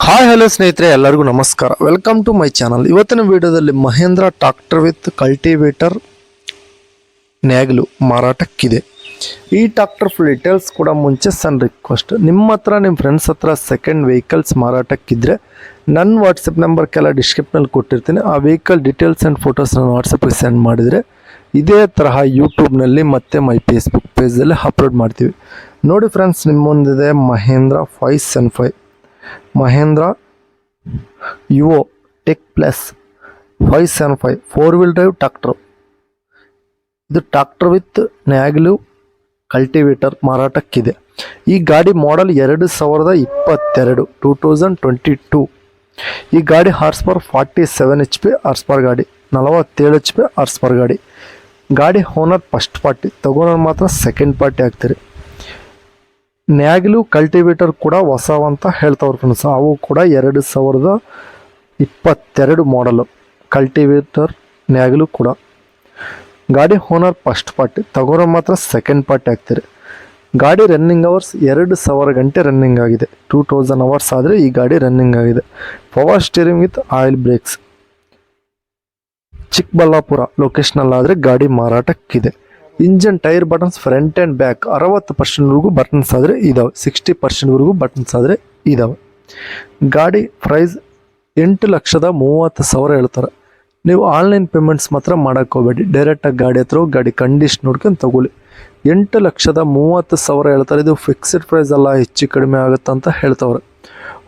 Hi hello ಸ್ನೇಹಿತರೆ, ಎಲ್ಲರಿಗೂ ನಮಸ್ಕಾರ. Welcome to my channel. ಇವತ್ತಿನ ವಿಡಿಯೋದಲ್ಲಿ ಮಹೇಂದ್ರ ಟ್ರಾಕ್ಟರ್ ವಿತ್ ಕಲ್ಟಿವೇಟರ್ ನ್ಯಾಗ್ಲು ಮಾರಾಟಕ್ಕಿದೆ. ಈ ಟ್ರಾಕ್ಟರ್ ಫುಲ್ ಡೀಟೇಲ್ಸ್ ಕೂಡ ಮುಂಚೆ ಸಣ್ಣ ರಿಕ್ವೆಸ್ಟ್, ನಿಮ್ಮ ಹತ್ರ ನಿಮ್ಮ ಫ್ರೆಂಡ್ಸ್ ಹತ್ರ ಸೆಕೆಂಡ್ ವೆಹಿಕಲ್ಸ್ ಮಾರಾಟಕ್ಕಿದ್ರೆ ನನ್ನ ವಾಟ್ಸಪ್ ನಂಬರ್ಗೆಲ್ಲ ಡಿಸ್ಕ್ರಿಪ್ಷನಲ್ಲಿ ಕೊಟ್ಟಿರ್ತೀನಿ. ಆ ವೆಹಿಕಲ್ ಡೀಟೇಲ್ಸ್ ಆ್ಯಂಡ್ ಫೋಟೋಸ್ ನಾನು ವಾಟ್ಸಪ್ಗೆ ಸೆಂಡ್ ಮಾಡಿದರೆ ಇದೇ ತರಹ ಯೂಟ್ಯೂಬ್ನಲ್ಲಿ ಮತ್ತು ಮೈ ಫೇಸ್ಬುಕ್ ಪೇಜಲ್ಲಿ ಅಪ್ಲೋಡ್ ಮಾಡ್ತೀವಿ. ನೋಡಿ ಫ್ರೆಂಡ್ಸ್, ನಿಮ್ಮ ಮುಂದಿದೆ Mahindra 575 Mahindra Yuvo Tech Plus 575 4-wheel drive tractor. ಇದು ಟ್ರಾಕ್ಟರ್ ವಿತ್ ನ್ಯಾಗ್ಲು ಕಲ್ಟಿವೇಟರ್ ಮಾರಾಟಕ್ಕಿದೆ. ಈ ಗಾಡಿ ಮಾಡೆಲ್ 2022 2022. ಈ ಗಾಡಿ horse power 47 HP horse power ಗಾಡಿ, 47 HP ಹಾರ್ಸ್ ಪವರ್ ಗಾಡಿ. ಗಾಡಿ ಓನರ್ ಫಸ್ಟ್ ಪಾರ್ಟಿ, ತಗೊಳೋರು ಮಾತ್ರ ಸೆಕೆಂಡ್ ಪಾರ್ಟಿ ಆಗ್ತೀರಿ. ನ್ಯಾಗ್ಲು ಕಲ್ಟಿವೇಟರ್ ಕೂಡ ಹೊಸವಂತ ಹೇಳ್ತಾವ್ರು ಫ್ರೆಂಡ್ಸ್. ಅವು ಕೂಡ 2022 ಮಾಡಲು ಕಲ್ಟಿವೇಟರ್ ನ್ಯಾಗ್ಲು ಕೂಡ. ಗಾಡಿ ಓನರ್ ಫಸ್ಟ್ ಪಾರ್ಟಿ, ತಗೋರೋ ಮಾತ್ರ ಸೆಕೆಂಡ್ ಪಾರ್ಟಿ ಆಗ್ತೀರಿ. ಗಾಡಿ ರನ್ನಿಂಗ್ ಅವರ್ಸ್ 2000 ಗಂಟೆ ರನ್ನಿಂಗ್ ಆಗಿದೆ. 2000 ಅವರ್ಸ್ ಆದರೆ ಈ ಗಾಡಿ ರನ್ನಿಂಗ್ ಆಗಿದೆ. Power steering with oil brakes. Chikkaballapur ಲೊಕೇಶನಲ್ಲಾದರೆ ಗಾಡಿ ಮಾರಾಟಕ್ಕಿದೆ. Engine tyre buttons front and back 60%ವರೆಗೂ ಬಟನ್ಸ್ ಆದರೆ ಇದಾವೆ, 60%ವರೆಗೂ ಬಟನ್ಸ್ ಆದರೆ ಇದಾವೆ. ಗಾಡಿ ಪ್ರೈಸ್ 8,30,000 ಹೇಳ್ತಾರೆ. ನೀವು ಆನ್ಲೈನ್ ಪೇಮೆಂಟ್ಸ್ ಮಾತ್ರ ಮಾಡೋಕ್ಕೆ ಹೋಗಬೇಡಿ, ಡೈರೆಕ್ಟಾಗಿ ಗಾಡಿ ಹತ್ರ ಗಾಡಿ ಕಂಡೀಷನ್ ನೋಡ್ಕೊಂಡು ತಗೊಳ್ಳಿ. 8,30,000 ಹೇಳ್ತಾರೆ. ಇದು ಫಿಕ್ಸ್ಡ್ ಪ್ರೈಸ್ ಅಲ್ಲ, ಹೆಚ್ಚು ಕಡಿಮೆ ಆಗುತ್ತೆ ಅಂತ ಹೇಳ್ತವ್ರೆ.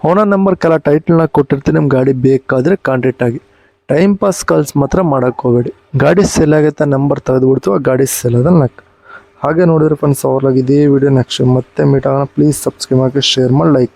ಓನರ್ ನಂಬರ್ ಕೆಲ ಟೈಟಲ್ನ ಕೊಟ್ಟಿರ್ತೀನಿ, ನಿಮ್ಮ ಗಾಡಿ ಬೇಕಾದರೆ ಕಾಂಟ್ಯಾಕ್ಟ್ ಆಗಿ. ಟೈಮ್ ಪಾಸ್ ಕಾಲ್ಸ್ ಮಾತ್ರ ಮಾಡೋಕ್ಕೆ ಹೋಗಬೇಡಿ. ಗಾಡಿ ಸೇಲ್ ಆಗುತ್ತೆ ನಂಬರ್ ತೆಗೆದುಬಿಡ್ತೀವಿ, ಆ ಗಾಡಿ ಸೇಲ್ ಆದ ಹಾಗೆ ನೋಡಿದ್ರೆ ಫ್ರೆಂಡ್ಸ್, ಅವ್ರಾಗ ಇದೇ ವಿಡಿಯೋ ನೆಕ್ಸ್ಟ್ ಮತ್ತೆ ಮೀಟ್ ಆಗೋಣ. ಪ್ಲೀಸ್ ಸಬ್ಸ್ಕ್ರೈಬ್ ಮಾಡಿ, ಶೇರ್ ಮಾಡಿ, ಲೈಕ್